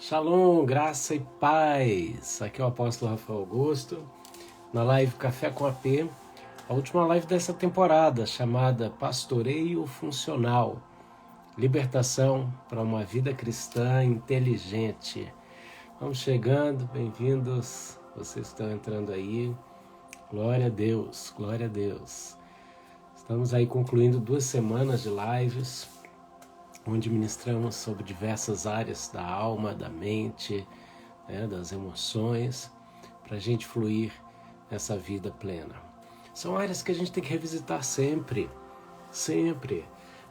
Shalom, graça e paz. Aqui é o apóstolo Rafael Augusto, na live Café com AP, a última live dessa temporada, chamada Pastoreio Funcional, Libertação para uma Vida Cristã Inteligente. Vamos chegando, bem-vindos, vocês estão entrando aí. Glória a Deus, glória a Deus. Estamos aí concluindo 2 semanas de lives, onde ministramos sobre diversas áreas da alma, da mente, das emoções, para a gente fluir nessa vida plena. São áreas que a gente tem que revisitar sempre,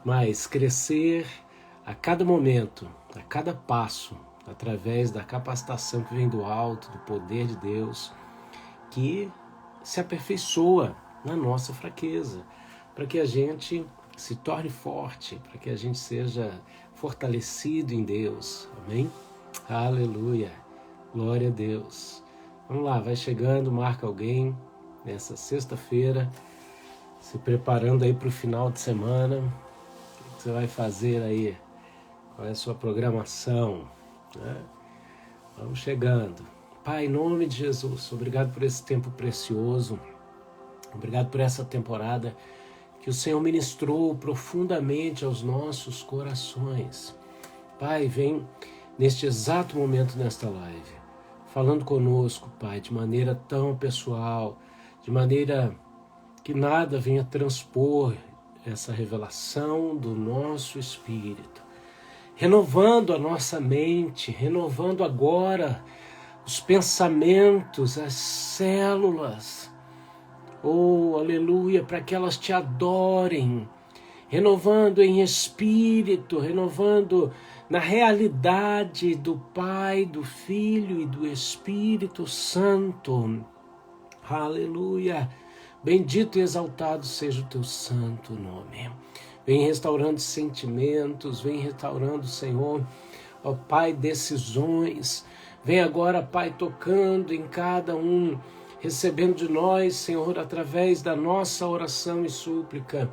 mas crescer a cada momento, a cada passo, através da capacitação que vem do alto, do poder de Deus, que se aperfeiçoa na nossa fraqueza, para que a gente se torne forte, para que a gente seja fortalecido em Deus. Amém? Aleluia. Glória a Deus. Vamos lá, vai chegando, marca alguém nessa sexta-feira, se preparando aí para o final de semana. O que você vai fazer aí? Qual é a sua programação? Vamos chegando. Pai, em nome de Jesus, obrigado por esse tempo precioso. Obrigado por essa temporada que o Senhor ministrou profundamente aos nossos corações. Pai, vem neste exato momento nesta live, falando conosco, Pai, de maneira tão pessoal, de maneira que nada venha transpor essa revelação do nosso espírito, renovando a nossa mente, renovando agora os pensamentos, as células, oh, aleluia, para que elas te adorem, renovando em espírito, renovando na realidade do Pai, do Filho e do Espírito Santo. Aleluia, bendito e exaltado seja o teu santo nome. Vem restaurando sentimentos, vem restaurando, Senhor, ó Pai, decisões. Vem agora, Pai, tocando em cada um, recebendo de nós, Senhor, através da nossa oração e súplica,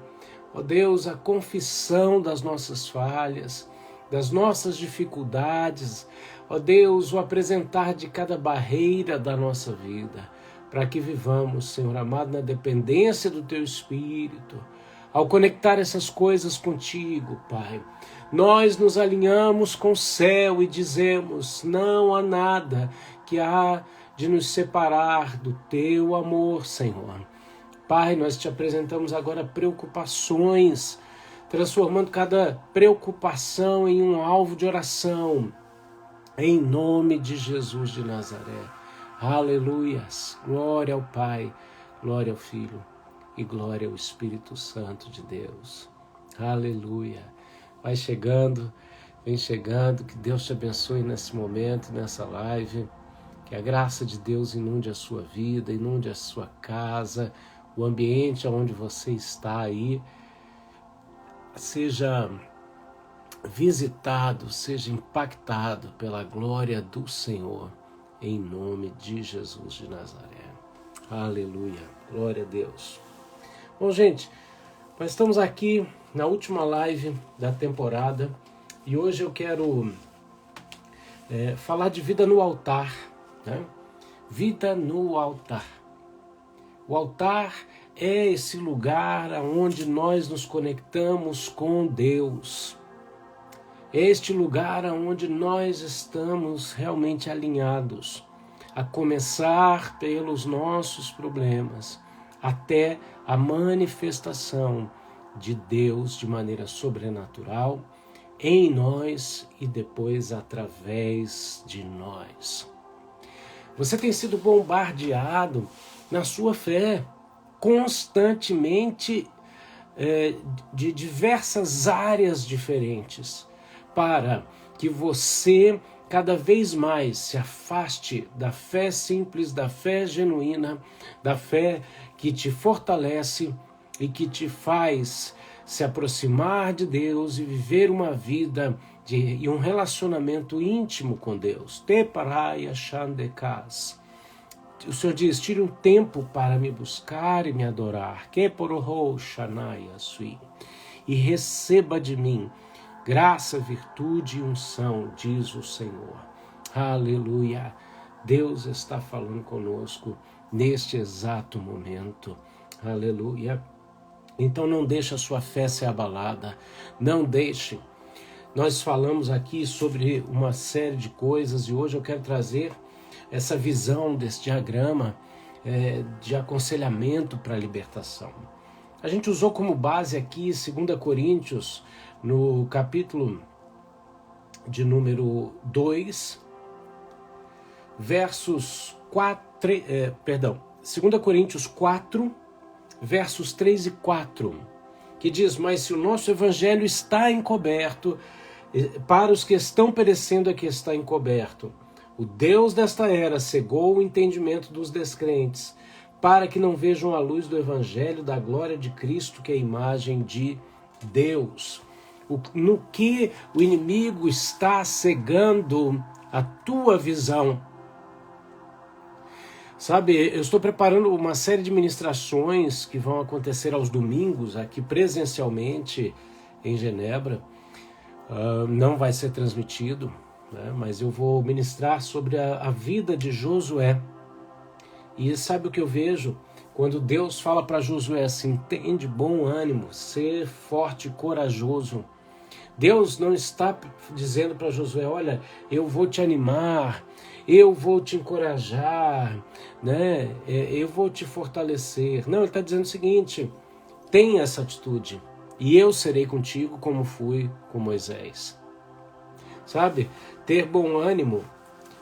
ó Deus, a confissão das nossas falhas, das nossas dificuldades, ó Deus, o apresentar de cada barreira da nossa vida, para que vivamos, Senhor amado, na dependência do Teu Espírito. Ao conectar essas coisas contigo, Pai, nós nos alinhamos com o céu e dizemos, não há nada que há de nos separar do Teu amor, Senhor. Pai, nós te apresentamos agora preocupações, transformando cada preocupação em um alvo de oração, em nome de Jesus de Nazaré. Aleluias, glória ao Pai, glória ao Filho e glória ao Espírito Santo de Deus. Aleluia. Vai chegando, vem chegando, que Deus te abençoe nesse momento, nessa live. Que a graça de Deus inunde a sua vida, inunde a sua casa, o ambiente onde você está aí, seja visitado, seja impactado pela glória do Senhor, em nome de Jesus de Nazaré. Aleluia, glória a Deus. Bom, gente, nós estamos aqui na última live da temporada e hoje eu quero falar de vida no altar. Vida no altar. O altar é esse lugar onde nós nos conectamos com Deus. É este lugar onde nós estamos realmente alinhados, a começar pelos nossos problemas, até a manifestação de Deus de maneira sobrenatural em nós e depois através de nós. Você tem sido bombardeado na sua fé, constantemente, de diversas áreas diferentes, para que você cada vez mais se afaste da fé simples, da fé genuína, da fé que te fortalece e que te faz se aproximar de Deus e viver uma vida e um relacionamento íntimo com Deus. Te paraya shandekas. O Senhor diz, tire um tempo para me buscar e me adorar. Que poroho shanaya sui. E receba de mim graça, virtude e unção, diz o Senhor. Aleluia. Deus está falando conosco neste exato momento. Aleluia. Então não deixe a sua fé ser abalada. Não deixe. Nós falamos aqui sobre uma série de coisas e hoje eu quero trazer essa visão desse diagrama de aconselhamento para a libertação. A gente usou como base aqui 2 Coríntios, no capítulo de número 2, versos 2 Coríntios 4, versos 3 e 4, que diz: mas se o nosso evangelho está encoberto, para os que estão perecendo é que está encoberto. O Deus desta era cegou o entendimento dos descrentes, para que não vejam a luz do evangelho da glória de Cristo, que é a imagem de Deus. No que o inimigo está cegando a tua visão? Sabe, eu estou preparando uma série de ministrações que vão acontecer aos domingos aqui presencialmente em Genebra. Não vai ser transmitido, né? Mas eu vou ministrar sobre a vida de Josué. E sabe o que eu vejo? Quando Deus fala para Josué assim: tem de bom ânimo, ser forte e corajoso. Deus não está dizendo para Josué: olha, eu vou te animar, eu vou te encorajar, né? Eu vou te fortalecer. Não, ele está dizendo o seguinte: tenha essa atitude e eu serei contigo como fui com Moisés. Sabe, ter bom ânimo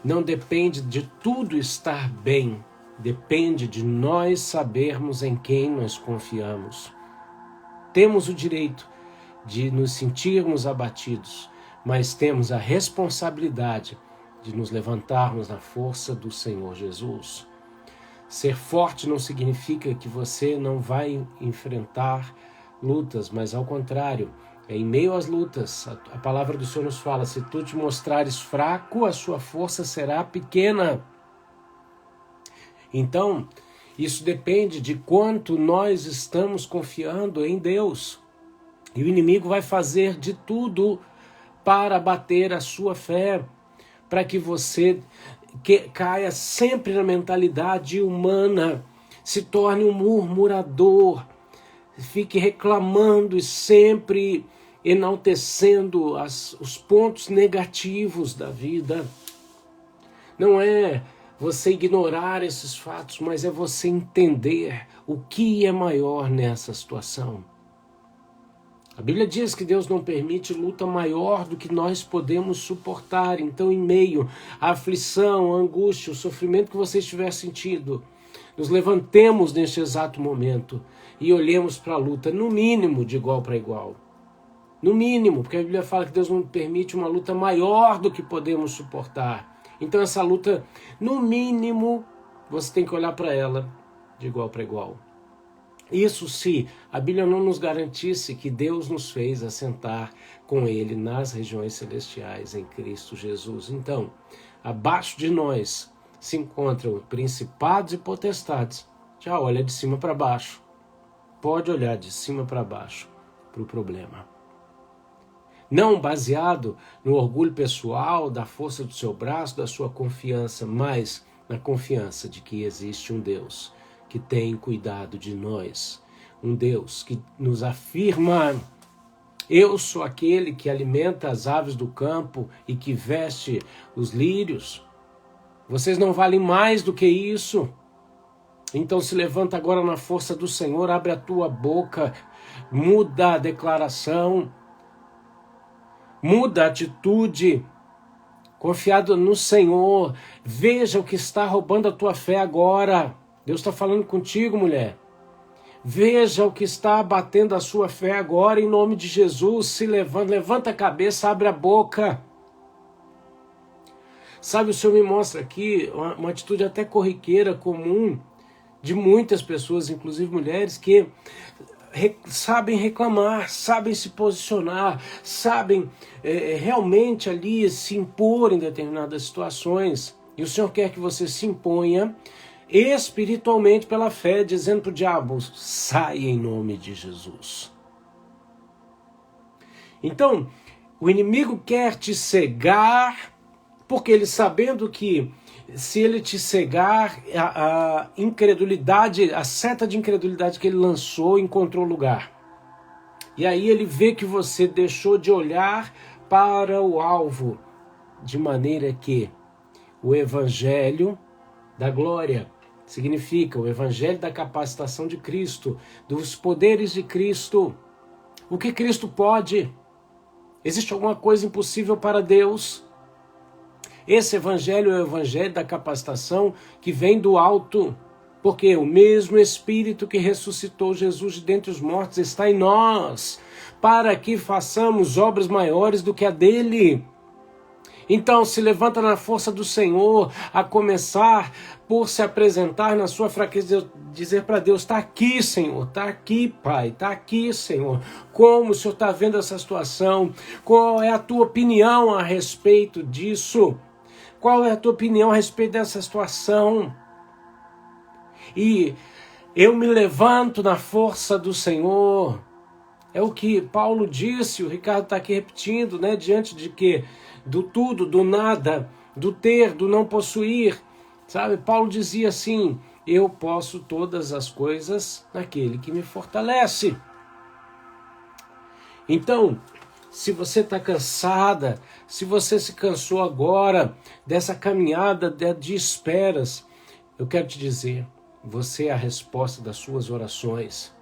não depende de tudo estar bem, depende de nós sabermos em quem nós confiamos. Temos o direito de nos sentirmos abatidos, mas temos a responsabilidade de nos levantarmos na força do Senhor Jesus. Ser forte não significa que você não vai enfrentar lutas, mas ao contrário, em meio às lutas, a palavra do Senhor nos fala: se tu te mostrares fraco, a sua força será pequena. Então, isso depende de quanto nós estamos confiando em Deus. E o inimigo vai fazer de tudo para abater a sua fé, para que você caia sempre na mentalidade humana, se torne um murmurador, fique reclamando e sempre enaltecendo os pontos negativos da vida. Não é você ignorar esses fatos, mas é você entender o que é maior nessa situação. A Bíblia diz que Deus não permite luta maior do que nós podemos suportar. Então, em meio à aflição, à angústia, o sofrimento que você estiver sentindo, nos levantemos neste exato momento e olhemos para a luta, no mínimo, de igual para igual. No mínimo, porque a Bíblia fala que Deus não permite uma luta maior do que podemos suportar. Então, essa luta, no mínimo, você tem que olhar para ela de igual para igual. Isso se a Bíblia não nos garantisse que Deus nos fez assentar com Ele nas regiões celestiais em Cristo Jesus. Então, abaixo de nós se encontram principados e potestades. Já olha de cima para baixo. Pode olhar de cima para baixo para o problema. Não baseado no orgulho pessoal, da força do seu braço, da sua confiança, mas na confiança de que existe um Deus que tem cuidado de nós. Um Deus que nos afirma: eu sou aquele que alimenta as aves do campo e que veste os lírios. Vocês não valem mais do que isso. Então se levanta agora na força do Senhor, abre a tua boca, muda a declaração, muda a atitude, confiado no Senhor. Veja o que está roubando a tua fé agora. Deus está falando contigo, mulher. Veja o que está abatendo a sua fé agora, em nome de Jesus. Se levanta a cabeça, abre a boca. Sabe, o Senhor me mostra aqui uma atitude até corriqueira, comum, de muitas pessoas, inclusive mulheres, que sabem reclamar, sabem se posicionar, sabem realmente ali se impor em determinadas situações. E o Senhor quer que você se imponha espiritualmente pela fé, dizendo para o diabo: sai em nome de Jesus. Então, o inimigo quer te cegar Porque ele, sabendo que se ele te cegar, a incredulidade, a seta de incredulidade que ele lançou encontrou lugar. E aí ele vê que você deixou de olhar para o alvo, de maneira que o evangelho da glória significa o evangelho da capacitação de Cristo, dos poderes de Cristo. O que Cristo pode? Existe alguma coisa impossível para Deus? Esse evangelho é o evangelho da capacitação que vem do alto, porque o mesmo Espírito que ressuscitou Jesus de dentre os mortos está em nós, para que façamos obras maiores do que a dele. Então se levanta na força do Senhor, a começar por se apresentar na sua fraqueza, dizer para Deus: está aqui, Senhor, está aqui, Pai, está aqui, Senhor. Como o Senhor está vendo essa situação? Qual é a tua opinião a respeito disso? Qual é a tua opinião a respeito dessa situação? E eu me levanto na força do Senhor. É o que Paulo disse, o Ricardo está aqui repetindo, né? Diante de quê? Do tudo, do nada, do ter, do não possuir. Sabe? Paulo dizia assim: eu posso todas as coisas naquele que me fortalece. Então, se você está cansada, se você se cansou agora dessa caminhada de esperas, eu quero te dizer, você é a resposta das suas orações.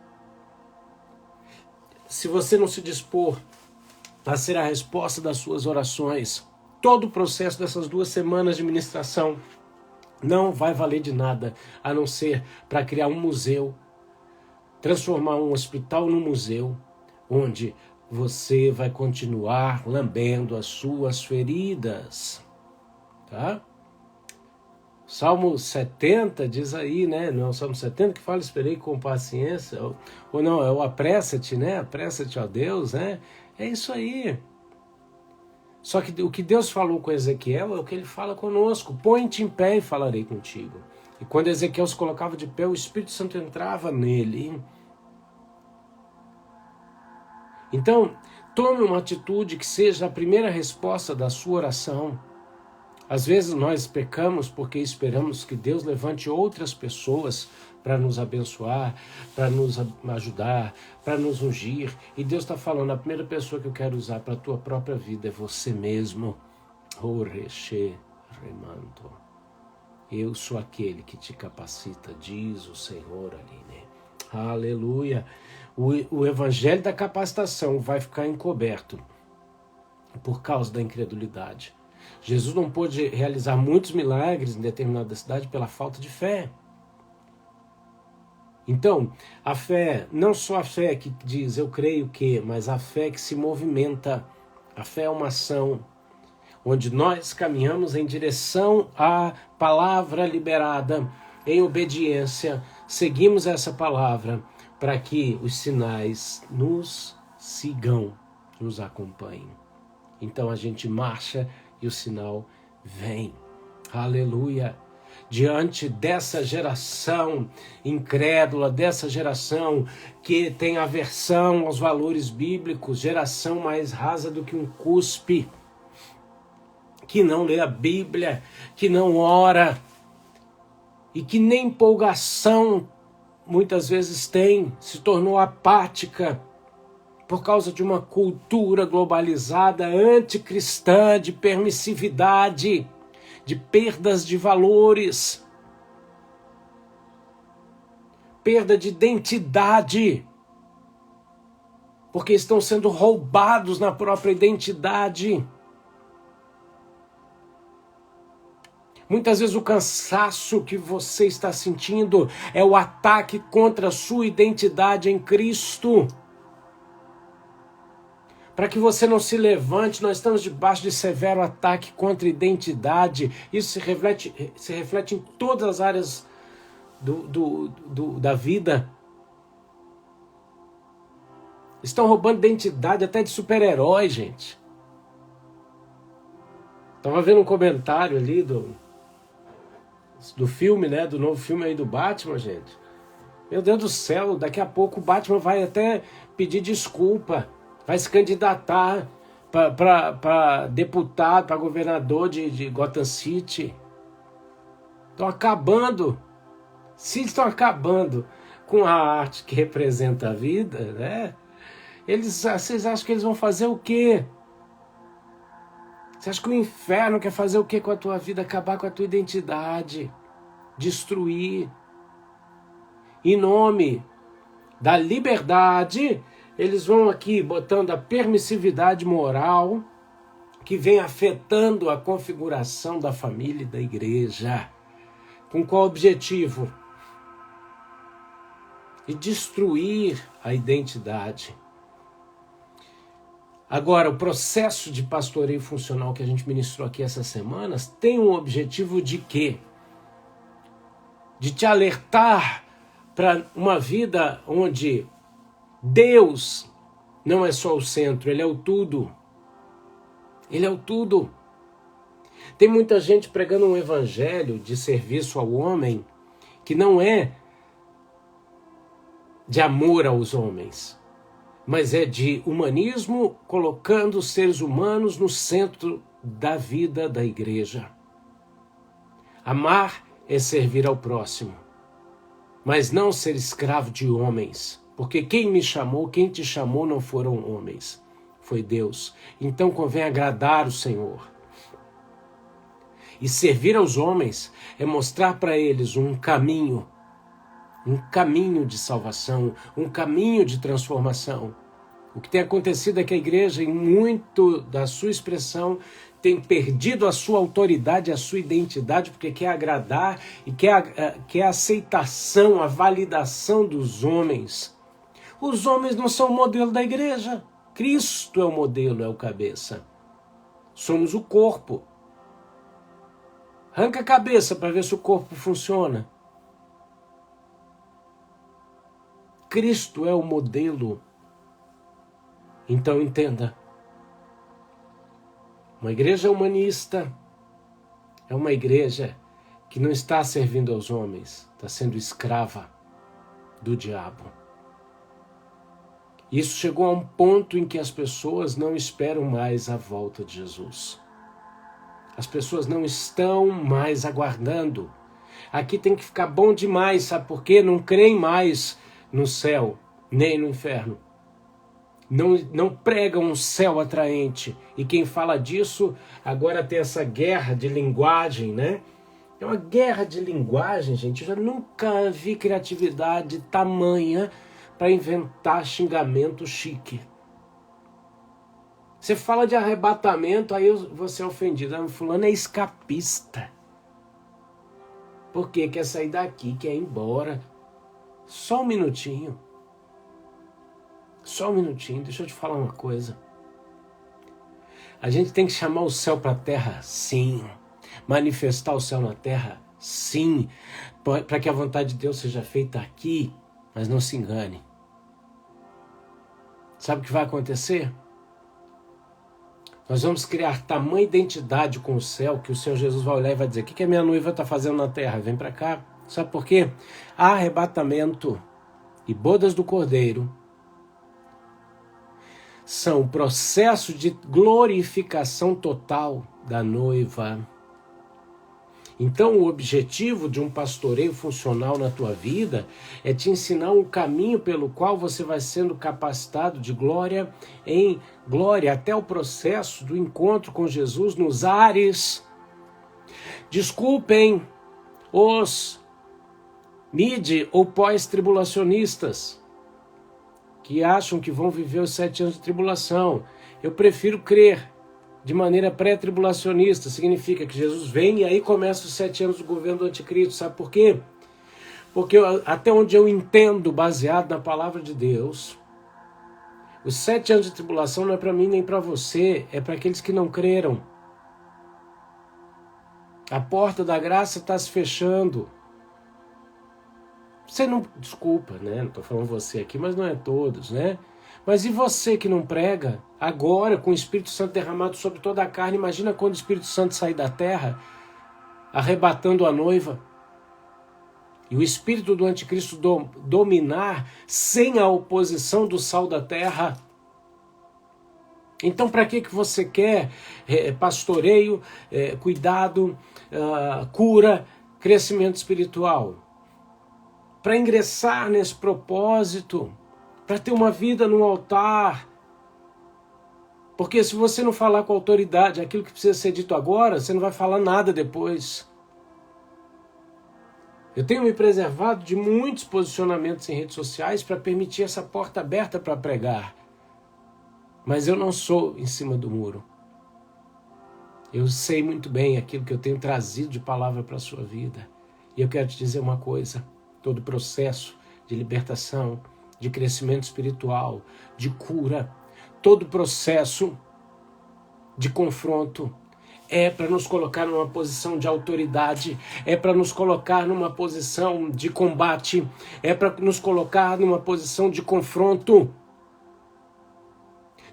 Se você não se dispor a ser a resposta das suas orações, todo o processo dessas 2 semanas de ministração não vai valer de nada, a não ser para criar um museu, transformar um hospital num museu, onde você vai continuar lambendo as suas feridas, tá? Salmo 70 diz aí, né? Não é o Salmo 70 que fala: esperei com paciência, ou não, é o apressa-te, né? Apressa-te, ó Deus, né? É isso aí. Só que o que Deus falou com Ezequiel é o que ele fala conosco: põe-te em pé e falarei contigo. E quando Ezequiel se colocava de pé, o Espírito Santo entrava nele. Então, tome uma atitude que seja a primeira resposta da sua oração. Às vezes nós pecamos porque esperamos que Deus levante outras pessoas para nos abençoar, para nos ajudar, para nos ungir. E Deus está falando: a primeira pessoa que eu quero usar para a tua própria vida é você mesmo. Eu sou aquele que te capacita, diz o Senhor, Aline. Aleluia. O evangelho da capacitação vai ficar encoberto por causa da incredulidade. Jesus não pôde realizar muitos milagres em determinada cidade pela falta de fé. Então, a fé, não só a fé que diz eu creio que, mas a fé que se movimenta. A fé é uma ação onde nós caminhamos em direção à palavra liberada, em obediência, seguimos essa palavra para que os sinais nos sigam, nos acompanhem. Então a gente marcha e o sinal vem. Aleluia! Diante dessa geração incrédula, dessa geração que tem aversão aos valores bíblicos, geração mais rasa do que um cuspe, que não lê a Bíblia, que não ora e que nem empolgação muitas vezes tem, se tornou apática por causa de uma cultura globalizada, anticristã, de permissividade, de perdas de valores, perda de identidade, porque estão sendo roubados na própria identidade. Muitas vezes o cansaço que você está sentindo é o ataque contra a sua identidade em Cristo. Para que você não se levante, nós estamos debaixo de severo ataque contra a identidade. Isso se reflete em todas as áreas da vida. Estão roubando identidade até de super-herói, gente. Estava vendo um comentário ali do filme, né? Do novo filme aí do Batman, gente. Meu Deus do céu, daqui a pouco o Batman vai até pedir desculpa, vai se candidatar, para deputado, para governador de Gotham City. Estão acabando. Se estão acabando com a arte que representa a vida, né? Vocês acham que eles vão fazer o quê? Você acha que o inferno quer fazer o quê com a tua vida? Acabar com a tua identidade, destruir. Em nome da liberdade, eles vão aqui botando a permissividade moral que vem afetando a configuração da família e da igreja. Com qual objetivo? De destruir a identidade. Agora, o processo de pastoreio funcional que a gente ministrou aqui essas semanas tem um objetivo de quê? De te alertar para uma vida onde Deus não é só o centro, Ele é o tudo. Ele é o tudo. Tem muita gente pregando um evangelho de serviço ao homem que não é de amor aos homens, mas é de humanismo, colocando os seres humanos no centro da vida da igreja. Amar é servir ao próximo, mas não ser escravo de homens, porque quem me chamou, quem te chamou não foram homens, foi Deus. Então convém agradar o Senhor. E servir aos homens é mostrar para eles um caminho de salvação, um caminho de transformação. O que tem acontecido é que a igreja, em muito da sua expressão, tem perdido a sua autoridade, a sua identidade, porque quer agradar e quer a aceitação, a validação dos homens. Os homens não são o modelo da igreja. Cristo é o modelo, é o cabeça. Somos o corpo. Arranca a cabeça para ver se o corpo funciona. Cristo é o modelo. Então entenda. Uma igreja humanista é uma igreja que não está servindo aos homens, está sendo escrava do diabo. Isso chegou a um ponto em que as pessoas não esperam mais a volta de Jesus. As pessoas não estão mais aguardando. Aqui tem que ficar bom demais, sabe por quê? Não creem mais no céu, nem no inferno. Não pregam um céu atraente. E quem fala disso, agora tem essa guerra de linguagem, né? É uma guerra de linguagem, gente. Eu já nunca vi criatividade tamanha para inventar xingamento chique. Você fala de arrebatamento, aí você é ofendido. Fulano é escapista. Por quê? Quer sair daqui, quer ir embora. Só um minutinho. Só um minutinho, deixa eu te falar uma coisa. A gente tem que chamar o céu para a terra, sim. Manifestar o céu na terra, sim. Para que a vontade de Deus seja feita aqui, mas não se engane. Sabe o que vai acontecer? Nós vamos criar tamanha identidade com o céu que o Senhor Jesus vai olhar e vai dizer: o que a minha noiva está fazendo na terra? Vem para cá. Sabe por quê? Arrebatamento e bodas do Cordeiro são processo de glorificação total da noiva. Então, o objetivo de um pastoreio funcional na tua vida é te ensinar um caminho pelo qual você vai sendo capacitado de glória em glória, até o processo do encontro com Jesus nos ares. Desculpem os mid ou pós-tribulacionistas que acham que vão viver os 7 anos de tribulação. Eu prefiro crer de maneira pré-tribulacionista. Significa que Jesus vem e aí começa os 7 anos do governo do anticristo. Sabe por quê? Porque até onde eu entendo, baseado na palavra de Deus, os 7 anos de tribulação não é para mim nem para você, é para aqueles que não creram. A porta da graça está se fechando. Você não... Desculpa, né? Não estou falando você aqui, mas não é todos, né? Mas e você que não prega? Agora, com o Espírito Santo derramado sobre toda a carne, imagina quando o Espírito Santo sair da terra, arrebatando a noiva, e o espírito do anticristo dominar sem a oposição do sal da terra. Então, para que você quer pastoreio, cuidado, cura, crescimento espiritual? Para ingressar nesse propósito, para ter uma vida no altar. Porque se você não falar com autoridade aquilo que precisa ser dito agora, você não vai falar nada depois. Eu tenho me preservado de muitos posicionamentos em redes sociais para permitir essa porta aberta para pregar. Mas eu não sou em cima do muro. Eu sei muito bem aquilo que eu tenho trazido de palavra para a sua vida. E eu quero te dizer uma coisa: todo processo de libertação, de crescimento espiritual, de cura, todo processo de confronto é para nos colocar numa posição de autoridade, é para nos colocar numa posição de combate, é para nos colocar numa posição de confronto.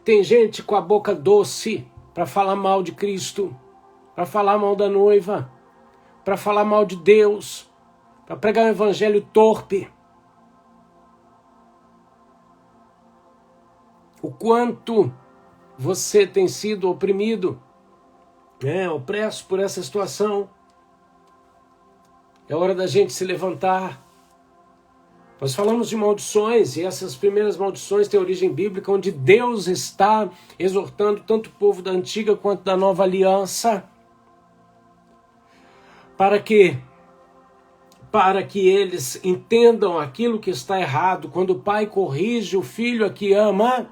Tem gente com a boca doce para falar mal de Cristo, para falar mal da noiva, para falar mal de Deus, para pregar um evangelho torpe. O quanto você tem sido oprimido, opresso por essa situação. É hora da gente se levantar. Nós falamos de maldições, e essas primeiras maldições têm origem bíblica, onde Deus está exortando tanto o povo da antiga quanto da nova aliança. Para quê? Para que eles entendam aquilo que está errado. Quando o pai corrige o filho a que ama,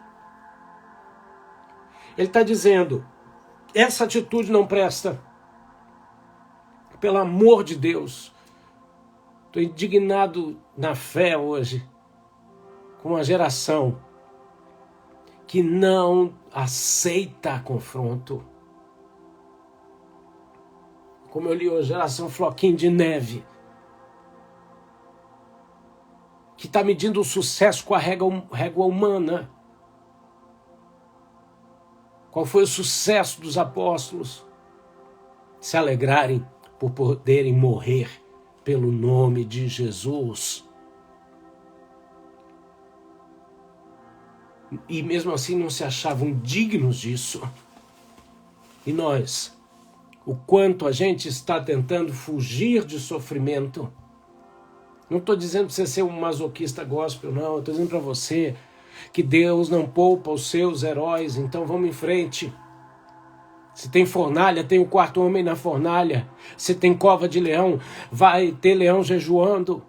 ele está dizendo: essa atitude não presta. Pelo amor de Deus. Estou indignado na fé hoje com uma geração que não aceita confronto. Como eu li hoje, geração floquinho de neve, que está medindo o sucesso com a régua humana. Qual foi o sucesso dos apóstolos? Se alegrarem por poderem morrer pelo nome de Jesus. E mesmo assim não se achavam dignos disso. E nós, o quanto a gente está tentando fugir de sofrimento. Não estou dizendo para você ser um masoquista gospel, não. Estou dizendo para você que Deus não poupa os seus heróis, então vamos em frente. Se tem fornalha, tem o quarto homem na fornalha. Se tem cova de leão, vai ter leão jejuando.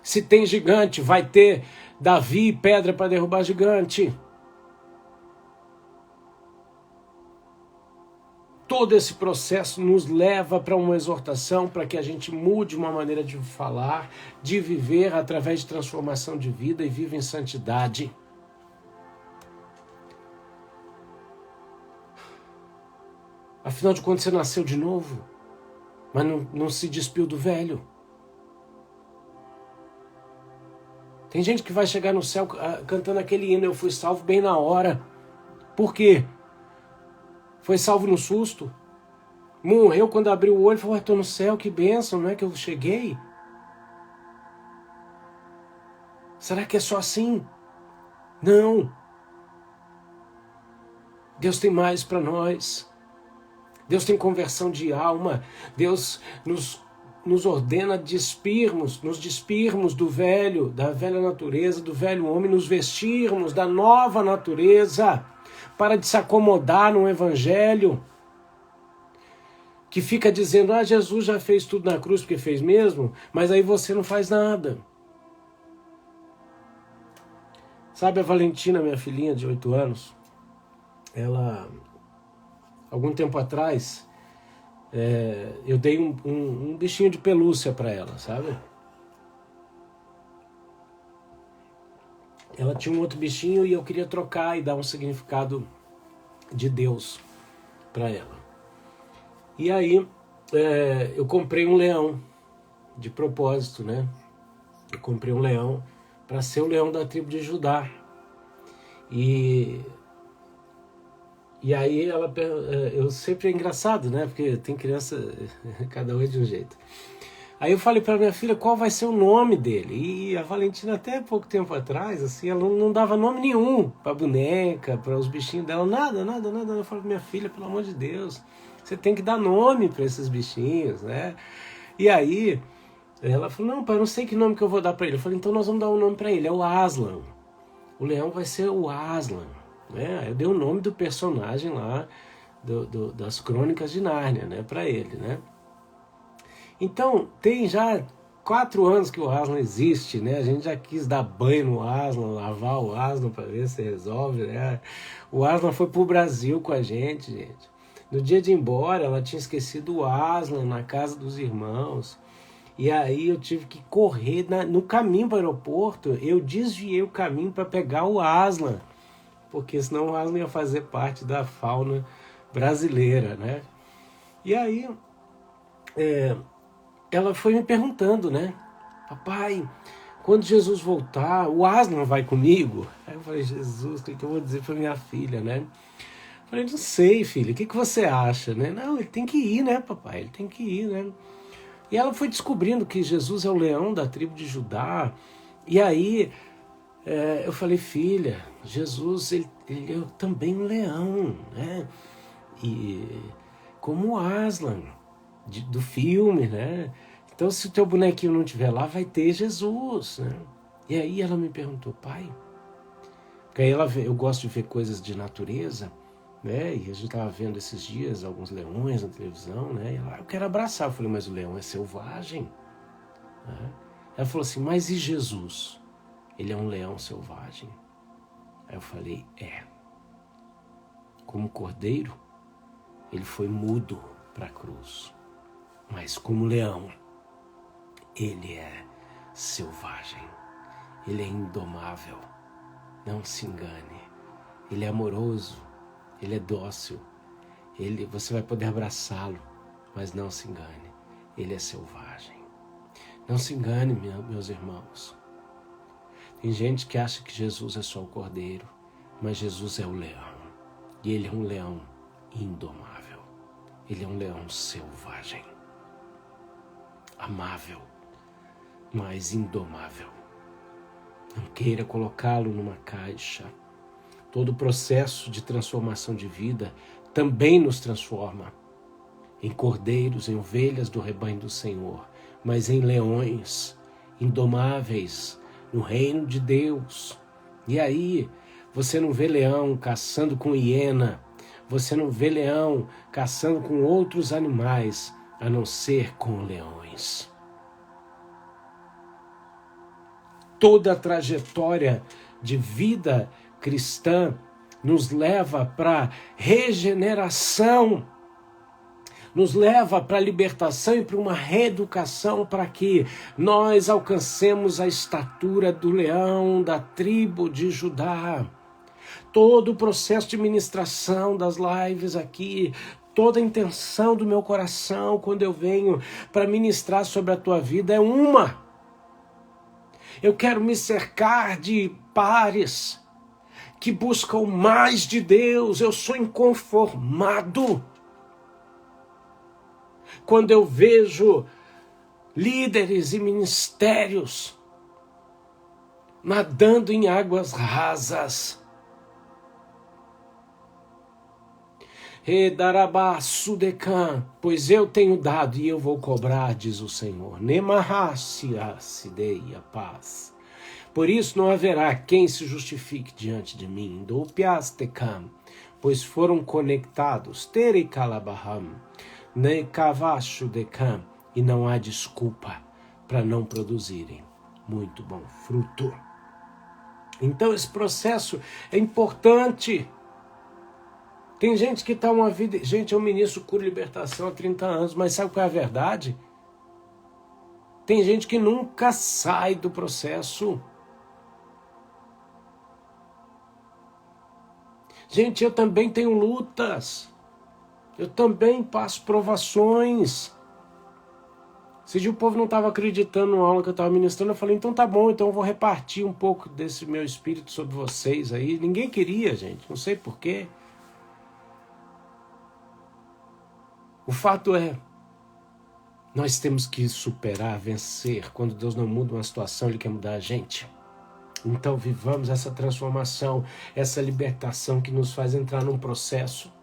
Se tem gigante, vai ter Davi e pedra para derrubar gigante. Todo esse processo nos leva para uma exortação para que a gente mude uma maneira de falar, de viver através de transformação de vida e viva em santidade. Afinal de contas, você nasceu de novo, mas não se despiu do velho. Tem gente que vai chegar no céu cantando aquele hino: eu fui salvo bem na hora. Por quê? Foi salvo no susto. Morreu quando abriu o olho e falou: estou no céu, que bênção, não é que eu cheguei? Será que é só assim? Não. Deus tem mais para nós. Deus tem conversão de alma. Deus nos ordena nos despirmos do velho, da velha natureza, do velho homem, nos vestirmos da nova natureza. Para de se acomodar num evangelho que fica dizendo: Jesus já fez tudo na cruz porque fez mesmo, mas aí você não faz nada. Sabe a Valentina, minha filhinha de 8 anos? Ela, algum tempo atrás, eu dei um bichinho de pelúcia para ela, sabe? Ela tinha um outro bichinho e eu queria trocar e dar um significado de Deus para ela. E aí eu comprei um leão, de propósito, né? Eu comprei um leão para ser o leão da tribo de Judá. E aí eu sempre é engraçado, né? Porque tem criança, cada um é de um jeito. Aí eu falei para minha filha qual vai ser o nome dele. E a Valentina, até pouco tempo atrás, assim, ela não dava nome nenhum para boneca, para os bichinhos dela, nada, nada, nada. Eu falei, minha filha, pelo amor de Deus, você tem que dar nome para esses bichinhos, né? E aí ela falou, não, pai, eu não sei que nome que eu vou dar para ele. Eu falei, então nós vamos dar um nome para ele, é o Aslan. O leão vai ser o Aslan, né? Eu dei o nome do personagem lá das Crônicas de Nárnia, né, para ele, né? Então, tem já 4 anos que o Aslan existe, né? A gente já quis dar banho no Aslan, lavar o Aslan para ver se resolve, né? O Aslan foi pro Brasil com a gente. No dia de ir embora, ela tinha esquecido o Aslan na casa dos irmãos. E aí eu tive que correr no caminho para o aeroporto, eu desviei o caminho para pegar o Aslan, porque senão o Aslan ia fazer parte da fauna brasileira, né? E aí ela foi me perguntando, né? Papai, quando Jesus voltar, o Aslan vai comigo? Aí eu falei, Jesus, o que eu vou dizer para minha filha, né? Eu falei, não sei, filha, o que você acha, né? Não, ele tem que ir, né, papai? Ele tem que ir, né? E ela foi descobrindo que Jesus é o leão da tribo de Judá. E aí eu falei, filha, Jesus ele é também um leão, né? E como o Aslan do filme, né? Então se o teu bonequinho não estiver lá, vai ter Jesus, né? E aí ela me perguntou, pai, porque aí eu gosto de ver coisas de natureza, né? E a gente estava vendo esses dias alguns leões na televisão, né? E ela, eu quero abraçar. Eu falei, mas o leão é selvagem, né? Ela falou assim, mas e Jesus? Ele é um leão selvagem? Aí eu falei, como cordeiro, ele foi mudo para a cruz, mas como leão, ele é selvagem, ele é indomável, não se engane, ele é amoroso, ele é dócil, você vai poder abraçá-lo, mas não se engane, ele é selvagem. Não se engane, meus irmãos. Tem gente que acha que Jesus é só o cordeiro, mas Jesus é o leão. E ele é um leão indomável. Ele é um leão selvagem. Amável, mas indomável. Não queira colocá-lo numa caixa. Todo o processo de transformação de vida também nos transforma em cordeiros, em ovelhas do rebanho do Senhor, mas em leões indomáveis no reino de Deus. E aí, você não vê leão caçando com hiena, você não vê leão caçando com outros animais, a não ser com leões. Toda a trajetória de vida cristã nos leva para regeneração, nos leva para a libertação e para uma reeducação para que nós alcancemos a estatura do leão da tribo de Judá. Todo o processo de ministração das lives aqui, toda a intenção do meu coração quando eu venho para ministrar sobre a tua vida é uma. Eu quero me cercar de pares que buscam mais de Deus. Eu sou inconformado quando eu vejo líderes e ministérios nadando em águas rasas. Pois eu tenho dado e eu vou cobrar, diz o Senhor. Nemarraciacidei a paz. Por isso não haverá quem se justifique diante de mim. Dopiastekam, pois foram conectados. Terikalabaham, nekavashudekam, e não há desculpa para não produzirem muito bom fruto. Então esse processo é importante. Tem gente que está uma vida... Gente, eu ministro cura e libertação há 30 anos, mas sabe qual é a verdade? Tem gente que nunca sai do processo. Gente, eu também tenho lutas. Eu também passo provações. Se o povo não estava acreditando na aula que eu estava ministrando, eu falei, então tá bom, então eu vou repartir um pouco desse meu espírito sobre vocês aí. Ninguém queria, gente, não sei porquê. O fato é, Nós temos que superar, vencer. Quando Deus não muda uma situação, Ele quer mudar a gente. Então vivamos essa transformação, essa libertação que nos faz entrar num processo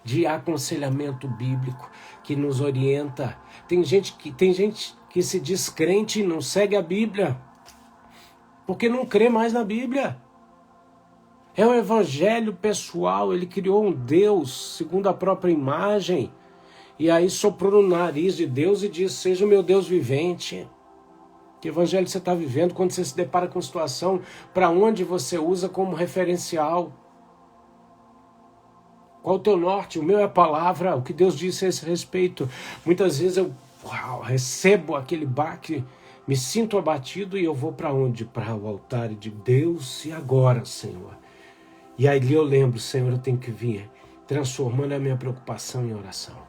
de aconselhamento bíblico que nos orienta. Tem gente que se diz crente e não segue a Bíblia, porque não crê mais na Bíblia. É um evangelho pessoal, ele criou um Deus segundo a própria imagem, e aí soprou no nariz de Deus e disse: seja o meu Deus vivente. Que evangelho você está vivendo quando você se depara com situação para onde você usa como referencial? Qual o teu norte? O meu é a palavra, o que Deus disse a esse respeito. Muitas vezes eu recebo aquele baque, me sinto abatido e eu vou para onde? Para o altar de Deus. E agora, Senhor? E aí eu lembro: Senhor, eu tenho que vir transformando a minha preocupação em oração.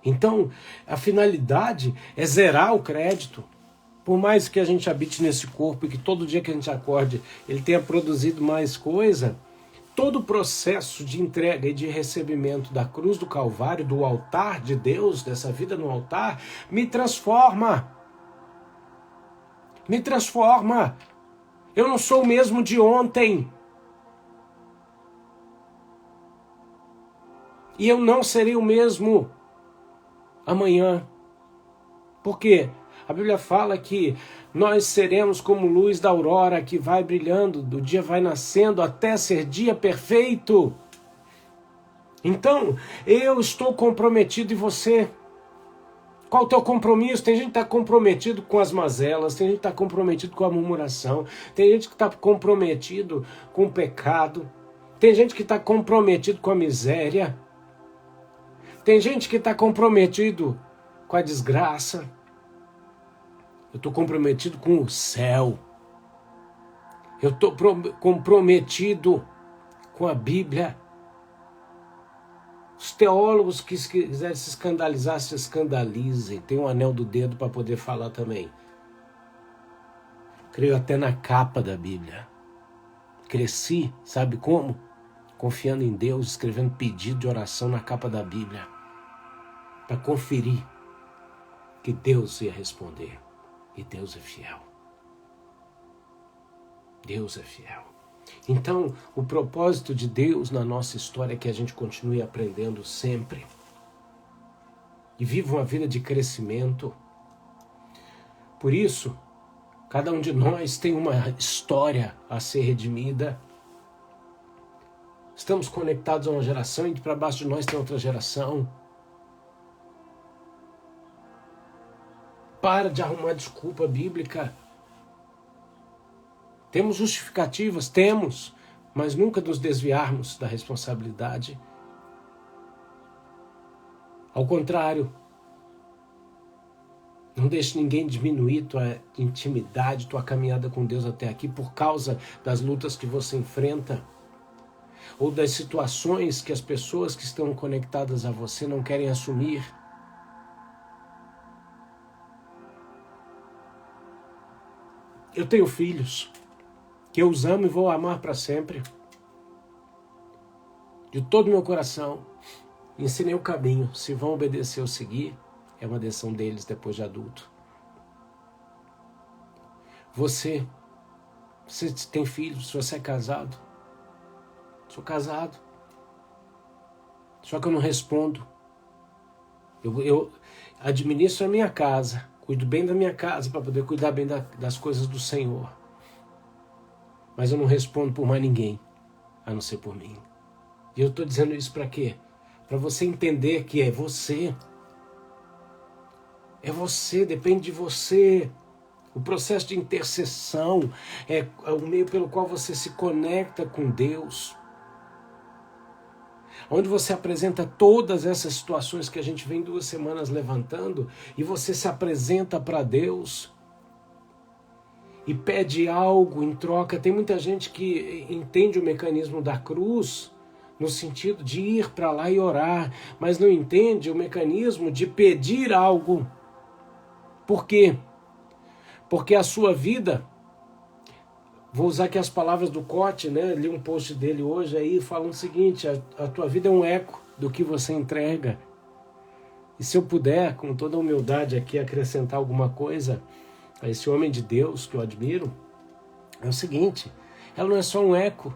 Então, a finalidade é zerar o crédito. Por mais que a gente habite nesse corpo e que todo dia que a gente acorde ele tenha produzido mais coisa, todo o processo de entrega e de recebimento da cruz do Calvário, do altar de Deus, dessa vida no altar, me transforma. Me transforma. Eu não sou o mesmo de ontem. E eu não serei o mesmo amanhã. Por quê? A Bíblia fala que nós seremos como luz da aurora que vai brilhando, do dia vai nascendo até ser dia perfeito. Então, eu estou comprometido e você? Qual o teu compromisso? Tem gente que está comprometido com as mazelas, tem gente que está comprometido com a murmuração, tem gente que está comprometido com o pecado, tem gente que está comprometido com a miséria, tem gente que está comprometido com a desgraça. Eu estou comprometido com o céu. Eu estou comprometido com a Bíblia. Os teólogos que quiserem se escandalizar, se escandalizem. Tem um anel do dedo para poder falar também. Creio até na capa da Bíblia. Cresci, sabe como? Confiando em Deus, escrevendo pedido de oração na capa da Bíblia. Para conferir que Deus ia responder. E Deus é fiel. Deus é fiel. Então, o propósito de Deus na nossa história é que a gente continue aprendendo sempre. E viva uma vida de crescimento. Por isso, cada um de nós tem uma história a ser redimida. Estamos conectados a uma geração e para baixo de nós tem outra geração. Para de arrumar desculpa bíblica. Temos justificativas? Temos, mas nunca nos desviarmos da responsabilidade. Ao contrário, não deixe ninguém diminuir tua intimidade, tua caminhada com Deus até aqui por causa das lutas que você enfrenta ou das situações que as pessoas que estão conectadas a você não querem assumir. Eu tenho filhos que eu os amo e vou amar para sempre. De todo o meu coração. Ensinei o caminho. Se vão obedecer ou seguir, é uma decisão deles depois de adulto. Você tem filhos, você é casado? Sou casado. Só que eu não respondo. Eu administro a minha casa. Cuido bem da minha casa para poder cuidar bem das coisas do Senhor. Mas eu não respondo por mais ninguém, a não ser por mim. E eu estou dizendo isso para quê? Para você entender que é você. É você, depende de você. O processo de intercessão é o meio pelo qual você se conecta com Deus. Onde você apresenta todas essas situações que a gente vem 2 semanas levantando e você se apresenta para Deus e pede algo em troca. Tem muita gente que entende o mecanismo da cruz no sentido de ir para lá e orar, mas não entende o mecanismo de pedir algo. Por quê? Porque a sua vida... Vou usar aqui as palavras do Cote, né? Li um post dele hoje aí falando o seguinte: a tua vida é um eco do que você entrega. E se eu puder, com toda a humildade aqui, acrescentar alguma coisa a esse homem de Deus que eu admiro, é o seguinte: ela não é só um eco.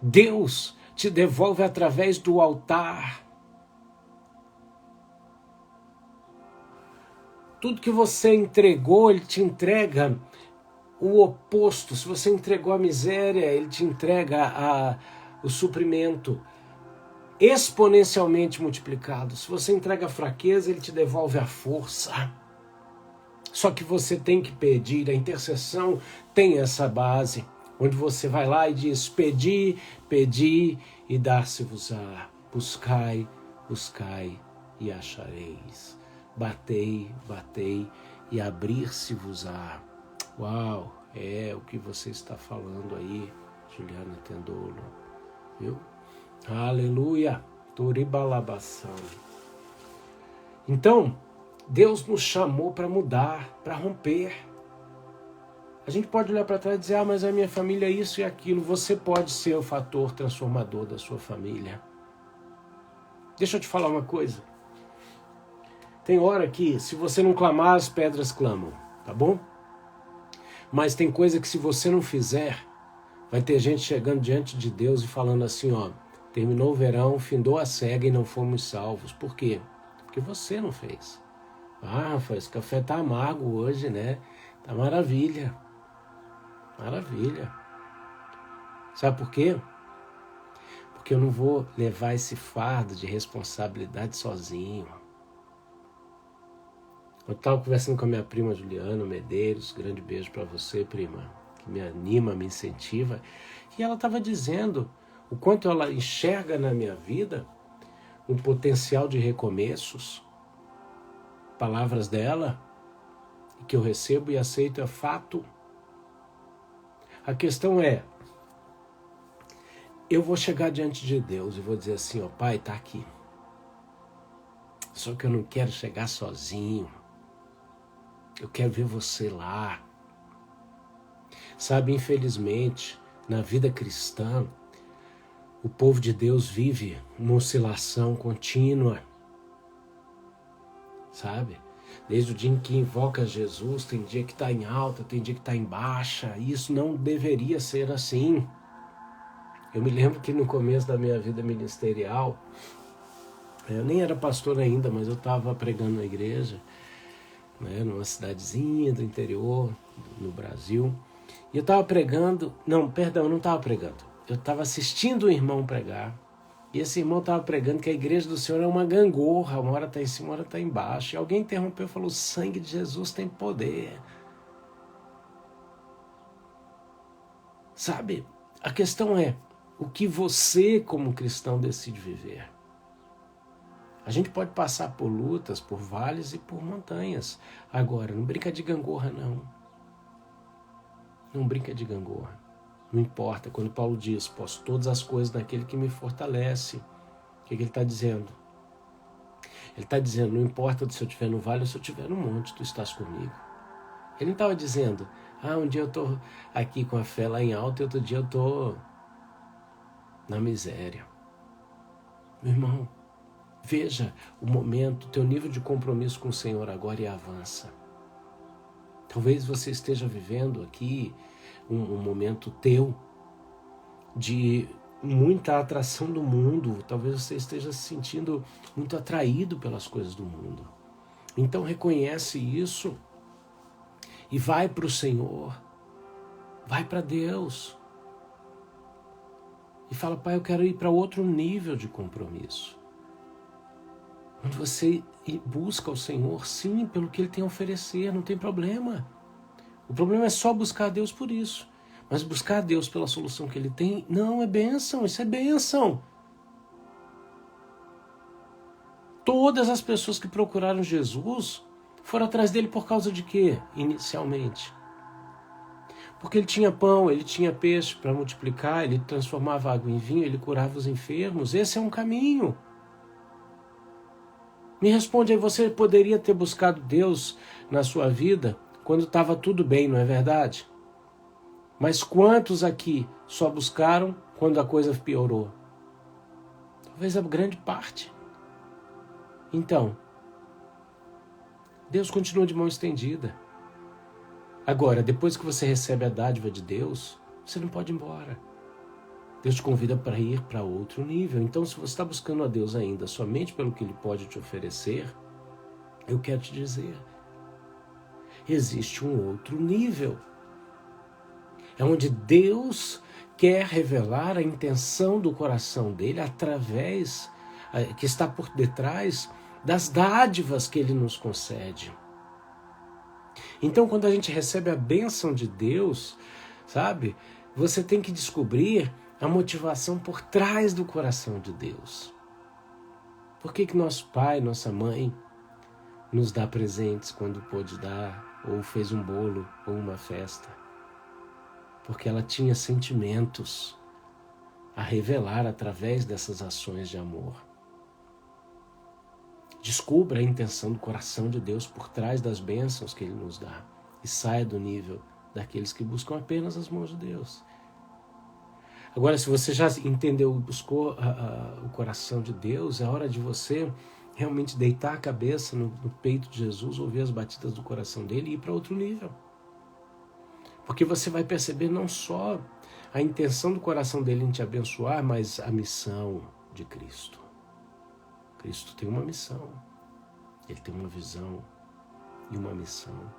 Deus te devolve através do altar. Tudo que você entregou, Ele te entrega o oposto. Se você entregou a miséria, Ele te entrega o suprimento exponencialmente multiplicado. Se você entrega a fraqueza, Ele te devolve a força. Só que você tem que pedir. A intercessão tem essa base, onde você vai lá e diz: pedi, pedi e dar-se-vos-á. Buscai, buscai e achareis. Batei, batei e abrir-se-vos-á. Uau, é o que você está falando aí, Juliana Tendolo, viu? Aleluia, Turibalabação. Então, Deus nos chamou para mudar, para romper. A gente pode olhar para trás e dizer: mas a minha família é isso e aquilo. Você pode ser o fator transformador da sua família. Deixa eu te falar uma coisa. Tem hora que, se você não clamar, as pedras clamam, tá bom? Mas tem coisa que, se você não fizer, vai ter gente chegando diante de Deus e falando assim: terminou o verão, findou a cega e não fomos salvos. Por quê? Porque você não fez. Rafael, esse café tá amargo hoje, né? Tá maravilha. Maravilha. Sabe por quê? Porque eu não vou levar esse fardo de responsabilidade sozinho. Eu estava conversando com a minha prima Juliana Medeiros, grande beijo para você, prima, que me anima, me incentiva, e ela estava dizendo o quanto ela enxerga na minha vida um potencial de recomeços. Palavras dela, que eu recebo e aceito, é fato. A questão é, eu vou chegar diante de Deus e vou dizer assim: Pai, tá aqui. Só que eu não quero chegar sozinho. Eu quero ver você lá. Sabe, infelizmente, na vida cristã, o povo de Deus vive uma oscilação contínua. Sabe? Desde o dia em que invoca Jesus, tem dia que está em alta, tem dia que está em baixa. E isso não deveria ser assim. Eu me lembro que no começo da minha vida ministerial, eu nem era pastor ainda, mas eu estava pregando na igreja, né, numa cidadezinha do interior, no Brasil. E eu estava pregando, não estava pregando. Eu estava assistindo um irmão pregar. E esse irmão estava pregando que a igreja do Senhor é uma gangorra, uma hora está em cima, uma hora está embaixo. E alguém interrompeu e falou: o sangue de Jesus tem poder. Sabe, a questão é o que você, como cristão, decide viver. A gente pode passar por lutas, por vales e por montanhas. Agora, não brinca de gangorra, não. Não brinca de gangorra. Não importa. Quando Paulo diz: posso todas as coisas naquele que me fortalece. O que ele está dizendo? Ele está dizendo: não importa se eu estiver no vale ou se eu estiver no monte, tu estás comigo. Ele não estava dizendo: um dia eu estou aqui com a fé lá em alta e outro dia eu estou na miséria. Meu irmão, veja o momento, teu nível de compromisso com o Senhor agora e avança. Talvez você esteja vivendo aqui um momento teu de muita atração do mundo. Talvez você esteja se sentindo muito atraído pelas coisas do mundo. Então reconhece isso e vai para o Senhor. Vai para Deus. E fala: Pai, eu quero ir para outro nível de compromisso. Onde você busca o Senhor, sim, pelo que Ele tem a oferecer, não tem problema. O problema é só buscar a Deus por isso. Mas buscar a Deus pela solução que Ele tem, não, é bênção, isso é bênção. Todas as pessoas que procuraram Jesus foram atrás dele por causa de quê, inicialmente? Porque ele tinha pão, ele tinha peixe para multiplicar, ele transformava água em vinho, ele curava os enfermos. Esse é um caminho. Me responde aí, você poderia ter buscado Deus na sua vida quando estava tudo bem, não é verdade? Mas quantos aqui só buscaram quando a coisa piorou? Talvez a grande parte. Então, Deus continua de mão estendida. Agora, depois que você recebe a dádiva de Deus, você não pode ir embora. Deus te convida para ir para outro nível. Então, se você está buscando a Deus ainda somente pelo que Ele pode te oferecer, eu quero te dizer, existe um outro nível. É onde Deus quer revelar a intenção do coração dele através, que está por detrás das dádivas que Ele nos concede. Então, quando a gente recebe a bênção de Deus, sabe, você tem que descobrir a motivação por trás do coração de Deus. Por que nosso pai, nossa mãe, nos dá presentes quando pôde dar, ou fez um bolo, ou uma festa? Porque ela tinha sentimentos a revelar através dessas ações de amor. Descubra a intenção do coração de Deus por trás das bênçãos que Ele nos dá e saia do nível daqueles que buscam apenas as mãos de Deus. Agora, se você já entendeu, buscou o coração de Deus, é hora de você realmente deitar a cabeça no peito de Jesus, ouvir as batidas do coração dele e ir para outro nível. Porque você vai perceber não só a intenção do coração dele em te abençoar, mas a missão de Cristo. Cristo tem uma missão, Ele tem uma visão e uma missão.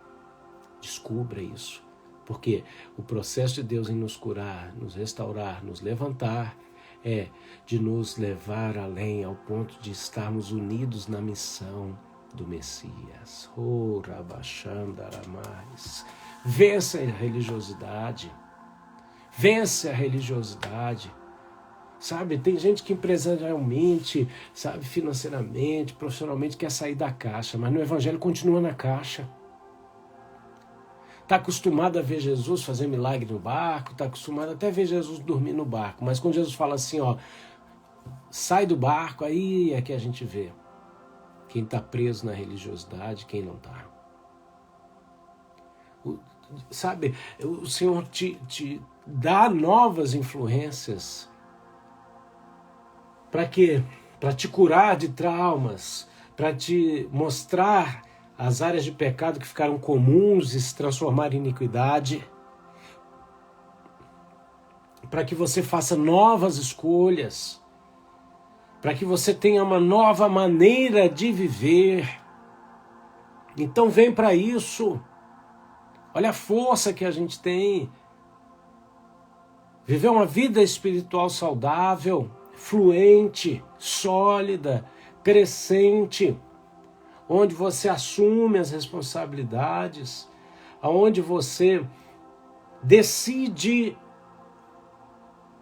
Descubra isso, porque o processo de Deus em nos curar, nos restaurar, nos levantar, é de nos levar além ao ponto de estarmos unidos na missão do Messias. Oh, Rabachandaramais. Vença a religiosidade. Vence a religiosidade. Sabe, tem gente que empresarialmente, sabe, financeiramente, profissionalmente quer sair da caixa, mas no evangelho continua na caixa. Está acostumado a ver Jesus fazer milagre no barco, está acostumado até a ver Jesus dormir no barco, mas quando Jesus fala assim, ó, sai do barco, aí é que a gente vê quem está preso na religiosidade, quem não está. Sabe, o Senhor te dá novas influências. Para quê? Para te curar de traumas, para te mostrar as áreas de pecado que ficaram comuns e se transformar em iniquidade, para que você faça novas escolhas, para que você tenha uma nova maneira de viver. Então vem para isso. Olha a força que a gente tem. Viver uma vida espiritual saudável, fluente, sólida, crescente, onde você assume as responsabilidades, onde você decide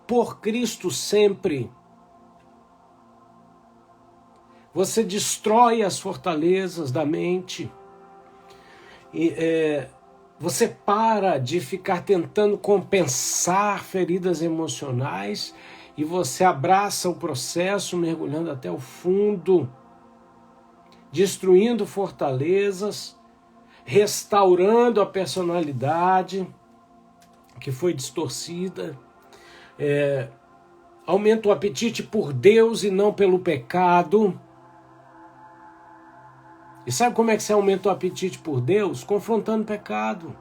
por Cristo sempre. Você destrói as fortalezas da mente. Você para de ficar tentando compensar feridas emocionais e você abraça o processo, mergulhando até o fundo, destruindo fortalezas, restaurando a personalidade que foi distorcida, aumenta o apetite por Deus e não pelo pecado. E sabe como é que você aumenta o apetite por Deus? Confrontando o pecado.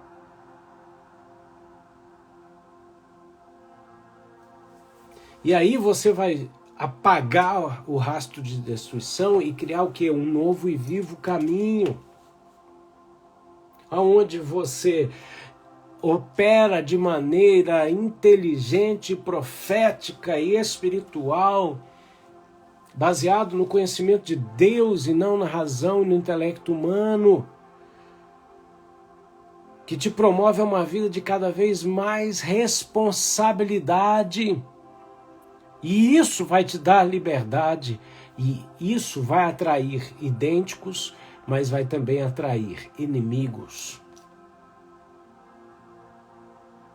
E aí você vai apagar o rastro de destruição e criar o quê? Um novo e vivo caminho. Onde você opera de maneira inteligente, profética e espiritual, baseado no conhecimento de Deus e não na razão e no intelecto humano, que te promove a uma vida de cada vez mais responsabilidade. E isso vai te dar liberdade, e isso vai atrair idênticos, mas vai também atrair inimigos.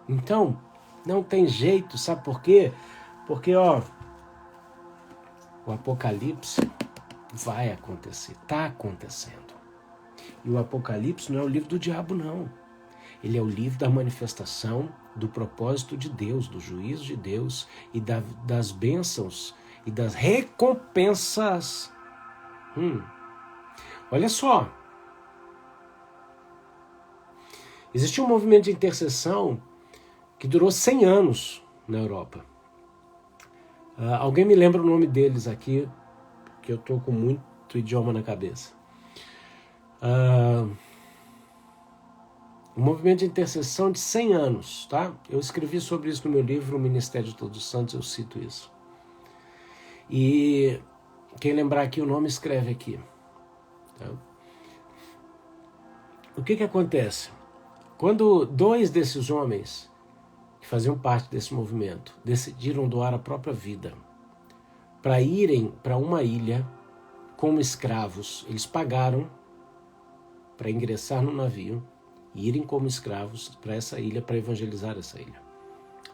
Então, não tem jeito, sabe por quê? Porque, o Apocalipse vai acontecer, está acontecendo. E o Apocalipse não é o livro do diabo, não. Ele é o livro da manifestação do propósito de Deus, do juízo de Deus e das bênçãos e das recompensas Olha só. Existiu um movimento de intercessão que durou 100 anos na Europa. Alguém me lembra o nome deles aqui, que eu estou com muito idioma na cabeça. Um movimento de intercessão de 100 anos, tá? Eu escrevi sobre isso no meu livro, O Ministério de Todos os Santos, eu cito isso. E quem lembrar aqui o nome, escreve aqui. Tá? O que acontece? Quando 2 desses homens, que faziam parte desse movimento, decidiram doar a própria vida para irem para uma ilha como escravos, eles pagaram para ingressar no navio e irem como escravos para essa ilha, para evangelizar essa ilha.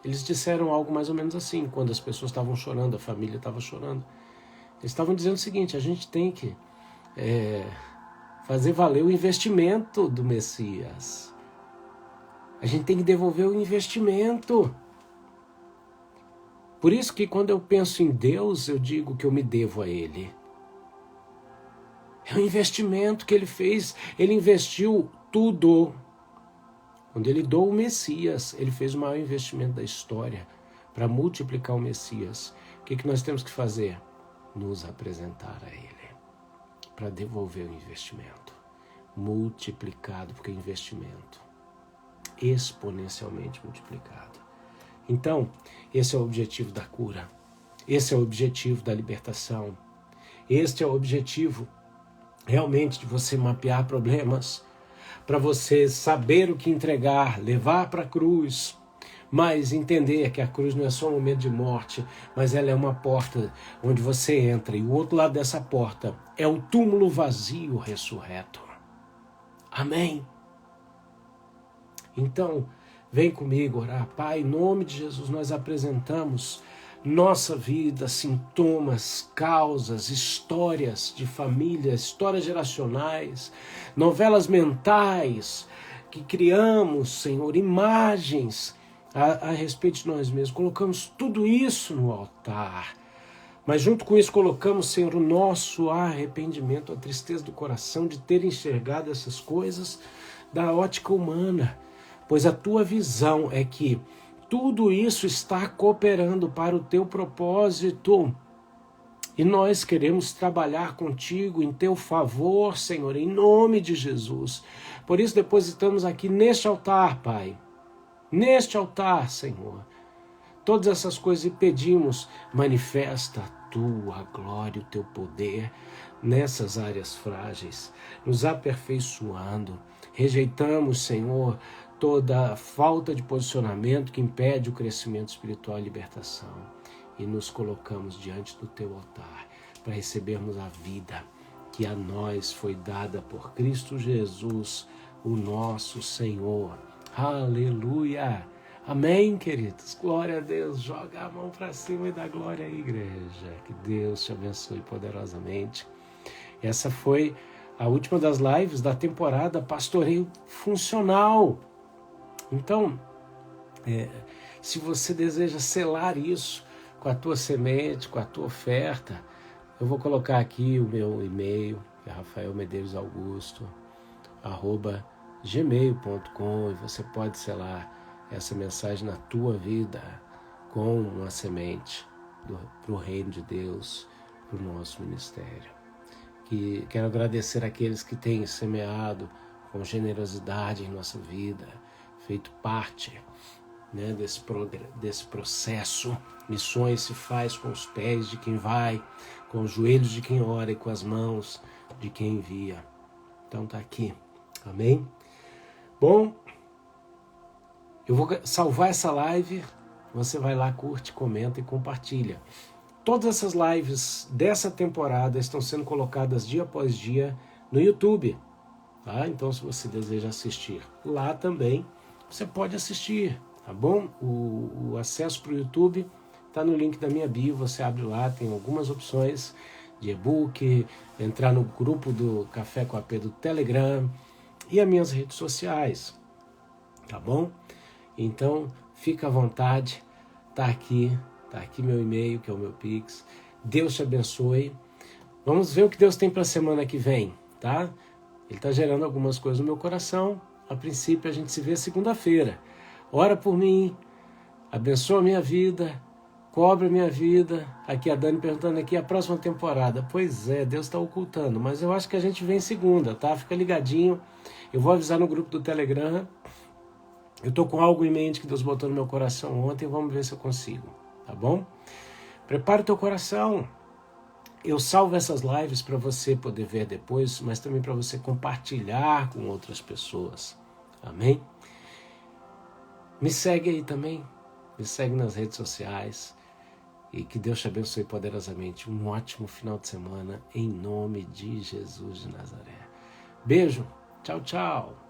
Eles disseram algo mais ou menos assim, quando as pessoas estavam chorando, a família estava chorando. Eles estavam dizendo o seguinte: a gente tem que fazer valer o investimento do Messias. A gente tem que devolver o investimento. Por isso que quando eu penso em Deus, eu digo que eu me devo a Ele. É um investimento que Ele fez. Ele investiu tudo. Quando Ele doou o Messias, Ele fez o maior investimento da história para multiplicar o Messias. O que nós temos que fazer? Nos apresentar a Ele para devolver o investimento. Multiplicado, porque é investimento exponencialmente multiplicado. Então, esse é o objetivo da cura. Esse é o objetivo da libertação. Este é o objetivo realmente de você mapear problemas, para você saber o que entregar, levar para a cruz, mas entender que a cruz não é só um momento de morte, mas ela é uma porta onde você entra, e o outro lado dessa porta é o túmulo vazio ressurreto. Amém? Então, vem comigo orar. Pai, em nome de Jesus, nós apresentamos nossa vida, sintomas, causas, histórias de família, histórias geracionais, novelas mentais que criamos, Senhor, imagens a respeito de nós mesmos. Colocamos tudo isso no altar. Mas junto com isso colocamos, Senhor, o nosso arrependimento, a tristeza do coração de ter enxergado essas coisas da ótica humana. Pois a tua visão é que tudo isso está cooperando para o teu propósito. E nós queremos trabalhar contigo em teu favor, Senhor, em nome de Jesus. Por isso depositamos aqui neste altar, Pai. Neste altar, Senhor. Todas essas coisas e pedimos, manifesta a tua glória, o teu poder nessas áreas frágeis, nos aperfeiçoando. Rejeitamos, Senhor, toda falta de posicionamento que impede o crescimento espiritual e libertação. E nos colocamos diante do teu altar para recebermos a vida que a nós foi dada por Cristo Jesus, o nosso Senhor. Aleluia! Amém, queridos? Glória a Deus. Joga a mão para cima e dá glória à igreja. Que Deus te abençoe poderosamente. Essa foi a última das lives da temporada Pastoreio Funcional. Então, se você deseja selar isso com a tua semente, com a tua oferta, eu vou colocar aqui o meu e-mail, que é rafaelmedeiros.augusto@gmail.com, e você pode selar essa mensagem na tua vida com uma semente para o reino de Deus, para o nosso ministério. Que quero agradecer àqueles que têm semeado com generosidade em nossa vida, feito parte, né, desse processo. Missões se faz com os pés de quem vai, com os joelhos de quem ora e com as mãos de quem envia. Então tá aqui. Amém? Bom, eu vou salvar essa live. Você vai lá, curte, comenta e compartilha. Todas essas lives dessa temporada estão sendo colocadas dia após dia no YouTube. Tá? Então, se você deseja assistir lá também, você pode assistir, tá bom? O acesso para o YouTube está no link da minha bio, você abre lá, tem algumas opções de e-book, entrar no grupo do Café com a P do Telegram e as minhas redes sociais, tá bom? Então, fica à vontade, tá aqui meu e-mail, que é o meu Pix. Deus te abençoe. Vamos ver o que Deus tem para a semana que vem, tá? Ele está gerando algumas coisas no meu coração. A princípio, a gente se vê segunda-feira. Ora por mim, abençoa a minha vida, cobre a minha vida. Aqui a Dani perguntando aqui a próxima temporada. Pois é, Deus está ocultando, mas eu acho que a gente vem segunda, tá? Fica ligadinho. Eu vou avisar no grupo do Telegram. Eu tô com algo em mente que Deus botou no meu coração ontem, vamos ver se eu consigo, tá bom? Prepara o teu coração. Eu salvo essas lives para você poder ver depois, mas também para você compartilhar com outras pessoas. Amém? Me segue aí também. Me segue nas redes sociais. E que Deus te abençoe poderosamente. Um ótimo final de semana, em nome de Jesus de Nazaré. Beijo. Tchau, tchau.